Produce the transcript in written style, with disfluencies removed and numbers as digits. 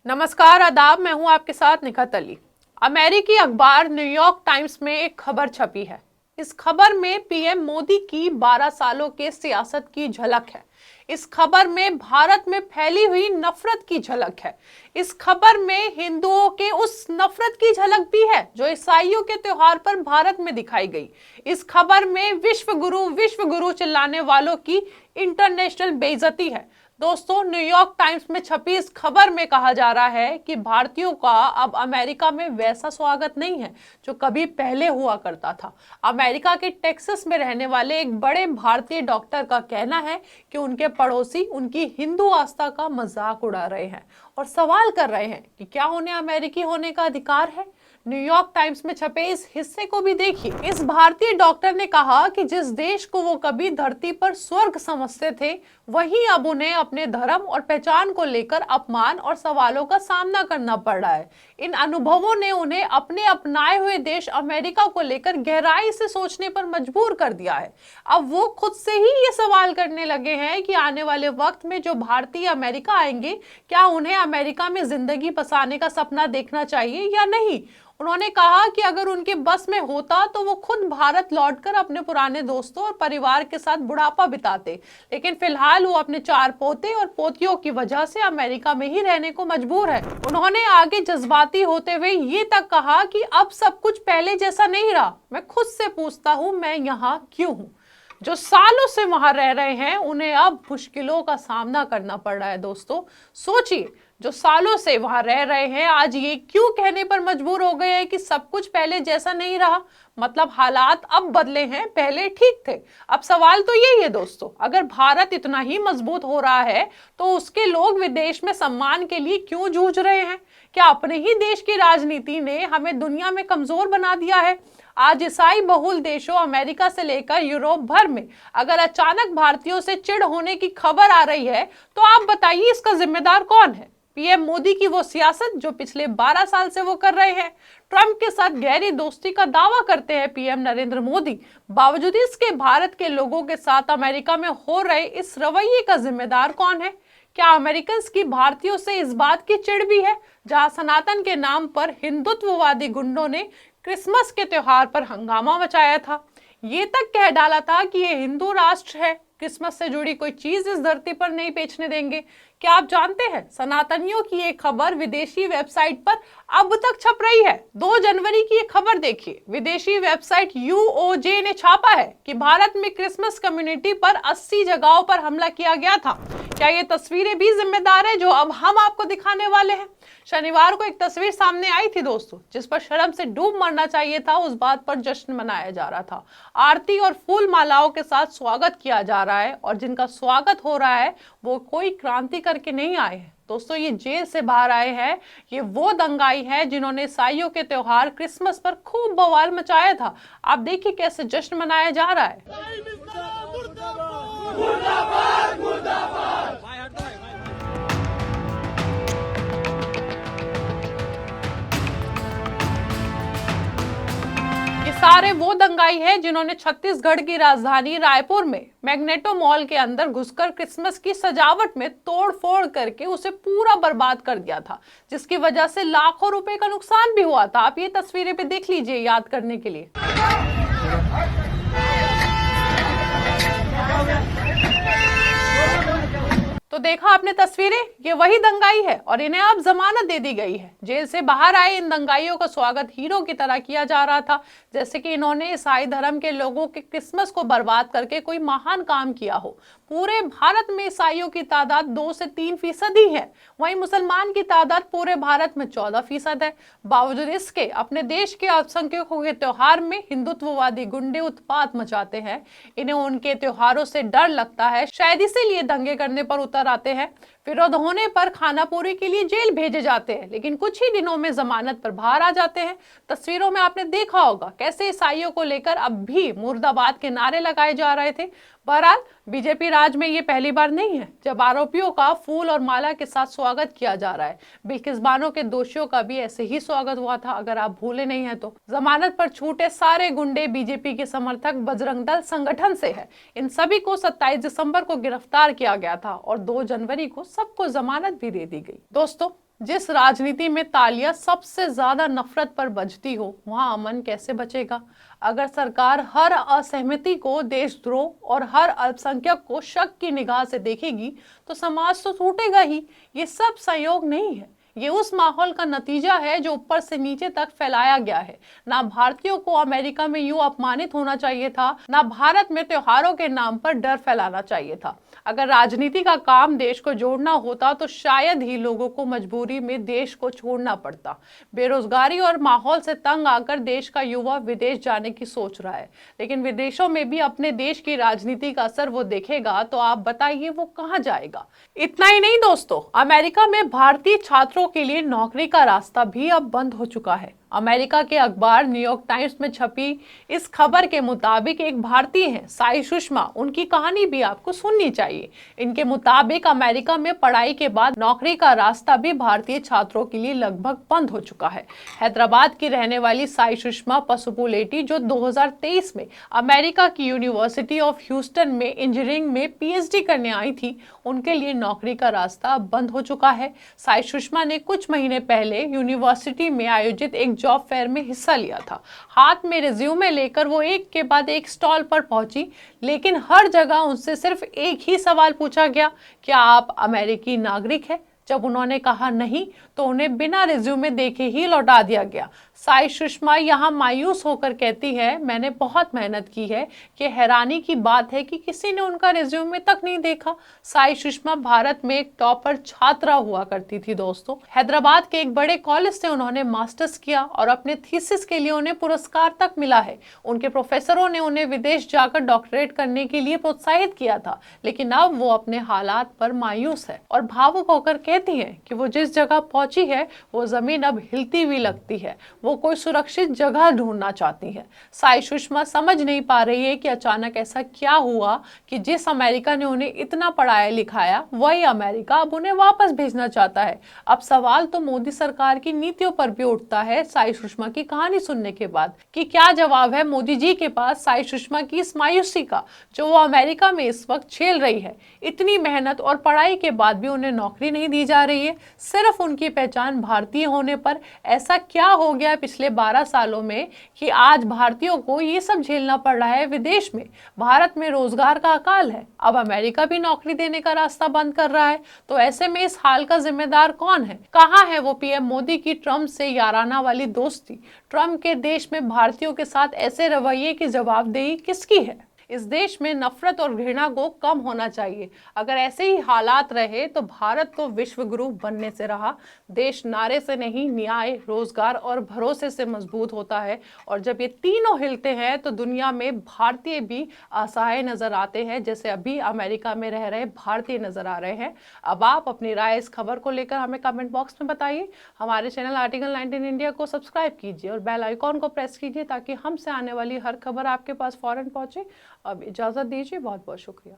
नमस्कार, आदाब। मैं हूं आपके साथ निखत अली। अमेरिकी अखबार न्यूयॉर्क टाइम्स में एक खबर छपी है। इस खबर में पीएम मोदी की 12 सालों के सियासत की झलक है। इस खबर में भारत में फैली हुई नफरत की झलक है। इस खबर में हिंदुओं के उस नफरत की झलक भी है जो ईसाइयों के त्योहार पर भारत में दिखाई गई। इस खबर में विश्व गुरु चिल्लाने वालों की इंटरनेशनल बेइज्जती है। दोस्तों, न्यूयॉर्क टाइम्स में छपी इस खबर में कहा जा रहा है कि भारतीयों का अब अमेरिका में वैसा स्वागत नहीं है जो कभी पहले हुआ करता था। अमेरिका के टेक्सास में रहने वाले एक बड़े भारतीय डॉक्टर का कहना है कि उनके पड़ोसी उनकी हिंदू आस्था का मजाक उड़ा रहे हैं और सवाल कर रहे हैं कि क्या उन्हें अमेरिकी होने का अधिकार है। न्यूयॉर्क टाइम्स में छपे इस हिस्से को भी देखिए। इस भारतीय डॉक्टर ने कहा कि जिस देश को वो कभी धरती पर स्वर्ग समझते थे, वहीं अब उन्हें अपने धर्म और पहचान को लेकर अपमान और सवालों का सामना करना पड़ रहा है। इन अनुभवों ने उन्हें अपने अपनाए हुए देश अमेरिका को लेकर गहराई से सोचने पर मजबूर कर दिया है। अब वो खुद से ही ये सवाल करने लगे हैं कि आने वाले वक्त में जो भारतीय अमेरिका आएंगे, क्या उन्हें अमेरिका में जिंदगी बसाने का सपना देखना चाहिए या नहीं। उन्होंने कहा कि अगर उनके बस में होता तो वो खुद भारत लौटकर अपने पुराने दोस्तों और परिवार के साथ बुढ़ापा बिताते, लेकिन फिलहाल वो अपने 4 पोते और पोतियों की वजह से अमेरिका में ही रहने को मजबूर है। उन्होंने आगे जज्बाती होते हुए ये तक कहा कि अब सब कुछ पहले जैसा नहीं रहा। मैं खुद से पूछता हूँ, मैं यहाँ क्यों हूँ। जो सालों से वहां रह रहे हैं उन्हें अब मुश्किलों का सामना करना पड़ रहा है। दोस्तों सोचिए, जो सालों से वहां रह रहे हैं आज ये क्यों कहने पर मजबूर हो गए हैं कि सब कुछ पहले जैसा नहीं रहा। मतलब हालात अब बदले हैं, पहले ठीक थे। अब सवाल तो यही है दोस्तों, अगर भारत इतना ही मजबूत हो रहा है तो उसके लोग विदेश में सम्मान के लिए क्यों जूझ रहे हैं। क्या अपने ही देश की राजनीति ने हमें दुनिया में कमजोर बना दिया है। आज ईसाई बहुल देशों अमेरिका से लेकर यूरोप भर में अगर अचानक भारतीयों से चिढ़ होने की खबर आ रही है तो आप बताइए इसका जिम्मेदार कौन है। पीएम मोदी की वो सियासत जो पिछले 12 साल से वो कर रहे हैं। ट्रंप के साथ गहरी दोस्ती का दावा करते हैं पीएम नरेंद्र मोदी, बावजूद इसके भारत के लोगों के साथ अमेरिका में हो रहे इस रवैये का जिम्मेदार कौन है। क्या अमेरिकन की भारतीयों से इस बात की चिढ़ भी है, जहां सनातन के नाम पर हिंदुत्ववादी गुंडों ने क्रिसमस के त्योहार पर हंगामा मचाया था, ये तक कह डाला था कि ये हिंदू राष्ट्र है, क्रिसमस से जुड़ी कोई चीज इस धरती पर नहीं बेचने देंगे। क्या आप जानते हैं सनातनियों की एक खबर विदेशी वेबसाइट पर अब तक छप रही है। 2 जनवरी की एक खबर देखिए। विदेशी वेबसाइट UOJ ने छापा है कि भारत में क्रिसमस कम्युनिटी पर 80 जगहों पर हमला किया गया था। क्या ये तस्वीरें भी जिम्मेदार है जो अब हम आपको दिखाने वाले हैं। शनिवार को एक तस्वीर सामने आई थी दोस्तों, जिस पर शर्म से डूब मरना चाहिए था। उस बात पर जश्न मनाया जा रहा था। आरती और फूल मालाओं के साथ स्वागत किया जा रहा है और जिनका स्वागत हो रहा है वो कोई क्रांति करके नहीं आए हैं। दोस्तों ये जेल से बाहर आए हैं। ये वो दंगाई है जिन्होंने ईसाइयों के त्योहार क्रिसमस पर खूब बवाल मचाया था। आप देखिए कैसे जश्न मनाया जा रहा है। ये सारे वो दंगाई हैं जिन्होंने छत्तीसगढ़ की राजधानी रायपुर में मैग्नेटो मॉल के अंदर घुसकर क्रिसमस की सजावट में तोड़-फोड़ करके उसे पूरा बर्बाद कर दिया था, जिसकी वजह से लाखों रुपए का नुकसान भी हुआ था। आप ये तस्वीरें भी देख लीजिए याद करने के लिए। तो देखा आपने तस्वीरें, ये वही दंगाई है और इन्हें अब जमानत दे दी गई है। जेल से बाहर आए इन दंगाइयों का स्वागत हीरो की तरह किया जा रहा था, जैसे कि इन्होंने ईसाई धर्म के लोगों के क्रिसमस को बर्बाद करके कोई महान काम किया हो। पूरे भारत में ईसाइयों की तादाद 2 से 3% ही है, वहीं मुसलमान की तादाद पूरे भारत में 14% है। बावजूद इसके अपने देश के अल्पसंख्यकों के त्योहार में हिंदुत्ववादी गुंडे उत्पात मचाते हैं। इन्हें उनके त्योहारों से डर लगता है, शायद इसीलिए दंगे करने पर उतर आते हैं। विरोध होने पर खानापूरी के लिए जेल भेजे जाते हैं, लेकिन कुछ ही दिनों में जमानत पर बाहर आ जाते हैं। तस्वीरों में आपने देखा होगा कैसे ईसाइयों को लेकर अब भी मुर्दाबाद के नारे लगाए जा रहे थे। बहरहाल बीजेपी राज में ये पहली बार नहीं है जब आरोपियों का फूल और माला के साथ स्वागत किया जा रहा है। बिल्किसबानो के दोषियों का भी ऐसे ही स्वागत हुआ था, अगर आप भूले नहीं है तो। जमानत पर छूटे सारे गुंडे बीजेपी के समर्थक बजरंग दल संगठन से है। इन सभी को 27 दिसंबर को गिरफ्तार किया गया था और 2 जनवरी को सबको जमानत भी दे दी गई। दोस्तों जिस राजनीति में तालियां सबसे ज्यादा नफरत पर बजती हो, वहां अमन कैसे बचेगा? अगर सरकार हर असहमति को देशद्रोह और हर अल्पसंख्यक को शक की निगाह से देखेगी तो समाज तो टूटेगा ही। ये सब संयोग नहीं है, ये उस माहौल का नतीजा है जो ऊपर से नीचे तक फैलाया गया है। ना भारतीयों को अमेरिका में यूं अपमानित होना चाहिए था, ना भारत में त्योहारों के नाम पर डर फैलाना चाहिए था। अगर राजनीति का काम देश को जोड़ना होता तो शायद ही लोगों को मजबूरी में देश को छोड़ना पड़ता। बेरोजगारी और माहौल से तंग आकर देश का युवा विदेश जाने की सोच रहा है, लेकिन विदेशों में भी अपने देश की राजनीति का असर वो देखेगा तो आप बताइए वो कहां जाएगा? इतना ही नहीं दोस्तों, अमेरिका में भारतीय छात्रों के लिए नौकरी का रास्ता भी अब बंद हो चुका है। अमेरिका के अखबार न्यूयॉर्क टाइम्स में छपी इस खबर के मुताबिक एक भारतीय हैं, साई सुषमा, उनकी कहानी भी आपको सुननी चाहिए। इनके मुताबिक अमेरिका में पढ़ाई के बाद नौकरी का रास्ता भी भारतीय छात्रों के लिए लगभग बंद हो चुका है। हैदराबाद की रहने वाली साई सुषमा पसुपुलेटी, जो 2023 में अमेरिका की यूनिवर्सिटी ऑफ ह्यूस्टन में इंजीनियरिंग में पीएचडी करने आई थी, उनके लिए नौकरी का रास्ता बंद हो चुका है। साई सुषमा ने कुछ महीने पहले यूनिवर्सिटी में आयोजित एक जॉब फेयर में हिस्सा लिया था। हाथ में रिज्यूमे लेकर वो एक के बाद एक स्टॉल पर पहुंची, लेकिन हर जगह उनसे सिर्फ एक ही सवाल पूछा गया, क्या आप अमेरिकी नागरिक हैं? जब उन्होंने कहा नहीं तो उन्हें बिना रिज्यूमे देखे ही लौटा दिया गया। साई सुषमा यहाँ मायूस होकर कहती है, मैंने बहुत मेहनत की है कि हैरानी की बात है कि किसी ने उनका रिज्यूमे तक नहीं देखा। साई सुषमा भारत में एक टॉपर छात्रा हुआ करती थी दोस्तों। हैदराबाद के एक बड़े कॉलेज से उन्होंने मास्टर्स किया और अपने थीसिस के लिए उन्हें पुरस्कार तक मिला है। उनके प्रोफेसरों ने उन्हें विदेश जाकर डॉक्टरेट करने के लिए प्रोत्साहित किया था, लेकिन अब वो अपने हालात पर मायूस है और भावुक होकर कहती है कि वो जिस जगह पहुंची है वो जमीन अब हिलती हुई लगती है। वो कोई सुरक्षित जगह ढूंढना चाहती है। साई सुषमा समझ नहीं पा रही है कि अचानक ऐसा क्या हुआ कि जिस अमेरिका ने उन्हें इतना पढ़ाया लिखाया, वही अमेरिका अब उन्हें वापस भेजना चाहता है। अब सवाल तो मोदी सरकार की नीतियों पर भी उठता है साई सुषमा की कहानी सुनने के बाद, कि क्या जवाब है मोदी जी के पास साई सुषमा की इस मायूसी का जो वो अमेरिका में इस वक्त झेल रही है। इतनी मेहनत और पढ़ाई के बाद भी उन्हें नौकरी नहीं दी जा रही है, सिर्फ उनकी पहचान भारतीय होने पर। ऐसा क्या हो गया पिछले 12 सालों में कि आज भारतीयों को ये सब झेलना पड़ रहा है विदेश में? भारत में रोजगार का अकाल है, अब अमेरिका भी नौकरी देने का रास्ता बंद कर रहा है। तो ऐसे में इस हाल का जिम्मेदार कौन है? कहां है वो पीएम मोदी की ट्रंप से याराना वाली दोस्ती? ट्रंप के देश में भारतीयों के साथ ऐसे रवैये की जवाबदेही किसकी है? इस देश में नफरत और घृणा को कम होना चाहिए। अगर ऐसे ही हालात रहे तो भारत तो विश्व गुरु बनने से रहा। देश नारे से नहीं, न्याय, रोजगार और भरोसे से मजबूत होता है। और जब ये तीनों हिलते हैं तो दुनिया में भारतीय भी असहाय नजर आते हैं, जैसे अभी अमेरिका में रह रहे भारतीय नजर आ रहे हैं। अब आप अपनी राय इस खबर को लेकर हमें कमेंट बॉक्स में बताइए। हमारे चैनल आर्टिकल 19 इंडिया को सब्सक्राइब कीजिए और बेल आइकॉन को प्रेस कीजिए ताकि हमसे आने वाली हर खबर आपके पास फौरन पहुंचे। अब इजाज़त दीजिए, बहुत बहुत शुक्रिया।